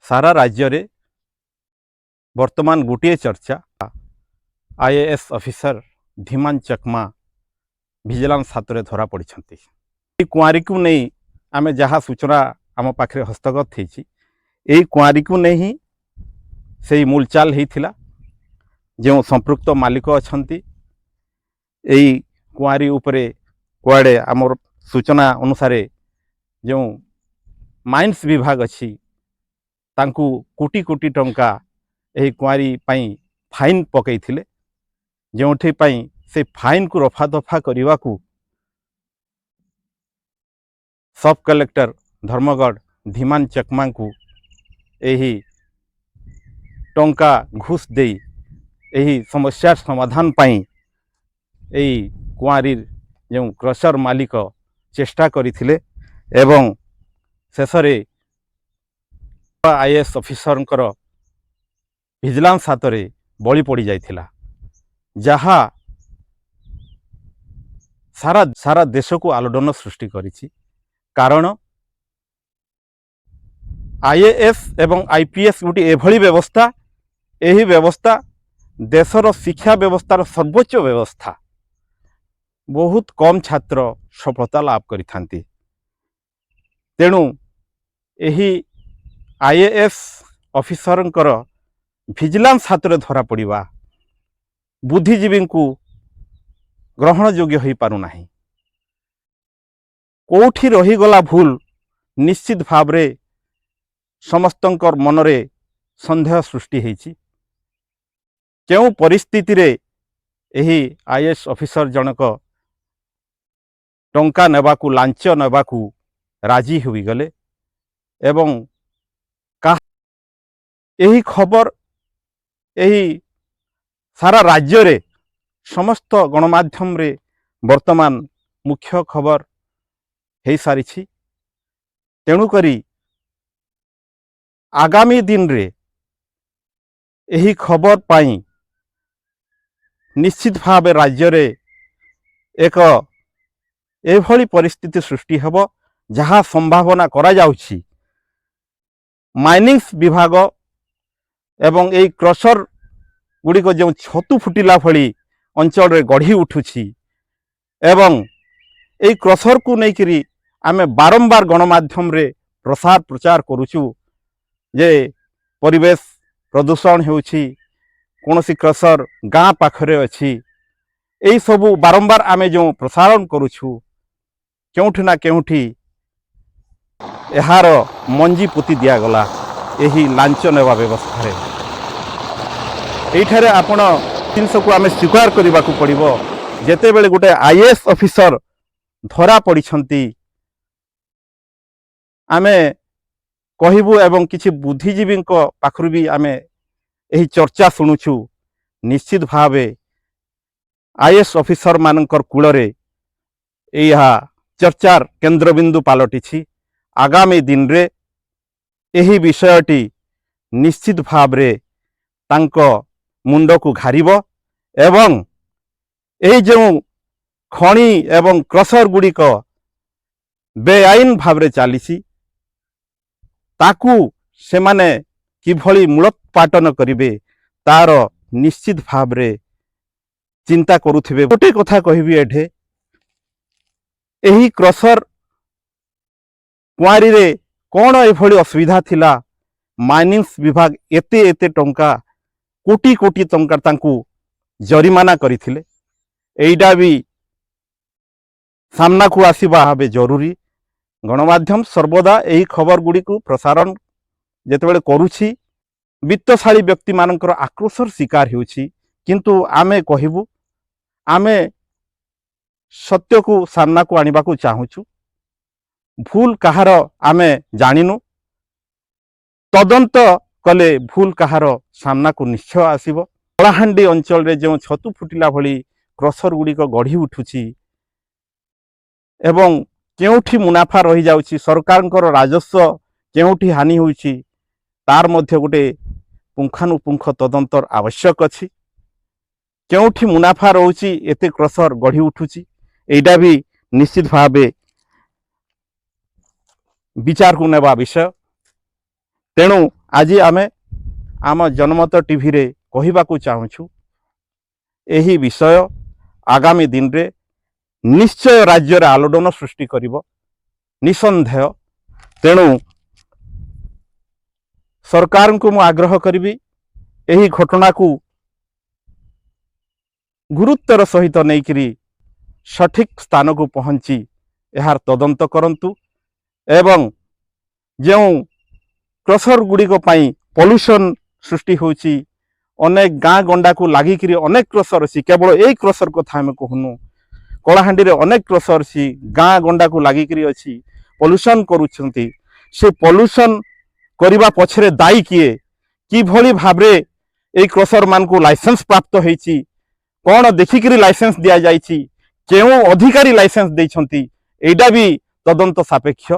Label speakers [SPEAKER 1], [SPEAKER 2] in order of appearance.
[SPEAKER 1] सारा राज्य रे वर्तमान गोटे चर्चा आईएएस ऑफिसर धीमान चकमा विजिलेंस हाथ में धरा पड़ी। कुआरी को नहीं आम जहाँ सूचना आम पाखे हस्तगत हो कुआरी को नहीं से मूलचाल होता जो संपृक्त मालिक अच्छा कुआरी उपरे कुआड़े आमर सूचना अनुसार जो माइन्स विभाग अच्छी तांकू कोटी कोटी टंका यही कुआरी पाई फाइन पकई थिले जो से फाइन को रफा दफा करने को सब कलेक्टर धर्मगढ़ धीमान चकमा को यही टंका घुष दे यही समस्या समाधान पाई यही कुआरी जो क्रशर मालिक चेष्टा करथिले एवं शेषरे आईएएस ऑफिसर विजिलेंस हाथ में बलि पड़ जाइथिला जहाँ सारा सारा देश को आलोड़न सृष्टि करिछि। कारण आईएएस एवं आईपीएस गोटे एभली व्यवस्था यही व्यवस्था देशर शिक्षा व्यवस्थार सर्वोच्च व्यवस्था बहुत कम छात्र सफलता लाभ करिथांती। तेणु यही आईएएस ऑफिसर विजिलेंस हाथ में धरा पड़ा बुद्धिजीवी को ग्रहण योग्य हो पारुना। कोठी रहीगला भूल निश्चित भाव रे समस्तंकर मनरे संदेह सृष्टि होइछि। केउ परिस्थिति रे यही आईएएस ऑफिसर जनक टंका नेबाकू लांच नेबाकू राजी हुई गले एवं यही खबर यही सारा राज्य रे समस्त गणमाध्यम रे वर्तमान मुख्य खबर हो सारी। तेणुकरी आगामी दिन रे यही खबर पाई निश्चित भाव राज्य रे एक एभली परिस्थिति सृष्टि हेब जहाँ संभावना करा जाउछि माइनिंग्स विभाग एवं यही क्रशर गुड़िक जो छतु फुटिला भली अंचल रे गढ़ी उठुछि एवं यही क्रशर को लेकिरी आमे बारंबार गणमाध्यम रे प्रसार प्रचार करुचु जे परिवेश प्रदूषण होउछि कोनोसी क्रशर गाँ पाखरे अछि यही सबू बारंबार आमे जो प्रसारण करुचु केउठी ना केउठी एहार मंजी पोती दियागला यही लांच नेवा व्यवस्था रे। एठारे आपण जिनस को आमे स्वीकार करने को पड़ो जेते बेले गोटे आईएएस ऑफिसर धरा पड़िछंती आमे कहबू एवं किछि बुद्धिजीवी पाखरु भी आमे यही चर्चा शुणुछु निश्चित भावे आईएएस ऑफिसर मानकर कूलरे यह चर्चार केन्द्रबिंदु पलटि। आगामी दिन रे यही विषयटी निश्चित भावरे तांको मुंड को घारिब एवं यही जो खणी एवं क्रशर गुड़िक बेआईन भावरे चलीसी ताकू से माने किभली मूलोत्पाटन करिवे तार निश्चित भावरे चिंता करुथिबे। गोटे कथा कहबी एठे यही क्रशर कुआरी रे कौन एभली असुविधा थिला माइनिंग्स विभाग एते एते टंका कोटी कोटी टंका तांकू जरिमाना करिथिले एइडा भी सामना को आसीबा हबे जरूरी। गणमाध्यम सर्वदा यही खबर गुड़ी को प्रसारण जेतेबेले करूछि वित्तशाली व्यक्ति मानकर आक्रोशर शिकार होउछि किंतु आमे कहबू आमे सत्य को सामना को आनिबा को चाहूछु भूल कहार आमे जानिनु तदंत कले भूल कहार सामना को निश्चय आसीबो। कलाहांडी अंचल रे जो छतु फुटिला भली क्रशर गुड़िक गढ़ी उठुछि एवं केउठी मुनाफा रही जाउछि सरकारଙ୍କର राजस्व केउठी हानि होउछि तार मध्य गोटे पुंखानुपुंख तदंतर आवश्यक अछि। केउठी मुनाफा रहउछि एते क्रशर गढ़ी उठुछि एइडा भी निश्चित भावे विचार को नेबा विषय। तेणु आज आम आम जनमत टीवी रे कहवाकू चाहूँ यही विषय आगामी दिन रे निश्चय राज्य आलोड़न सृष्टि करिब निसंदेह। तेणु सरकार को मु आग्रह करी यही घटना को गुरुत्वर सहित नहीं सठिक स्थान को पहुँची यार तदंत करंतु एवं जो क्रसर गुड़िक पॉल्यूशन सृष्टि होची अनेक गाँ गंडा को लागिक अनेक क्रसर अच्छी केवल यही क्रसर कथा आम कहूनु कलाहांडी रे अनेक क्रसर अच्छी गाँ गंडा को लागिक अच्छी पॉल्यूशन करुछंती से पॉल्यूशन करने पछरे दायी किए किभली भाबरे ए क्रसर मान को लाइसेंस प्राप्त होईची कौन देखिक लाइसेंस दि जाइए क्यों अधिकारी लाइसेंस देइछंती एटा भी तदंत सापेक्ष।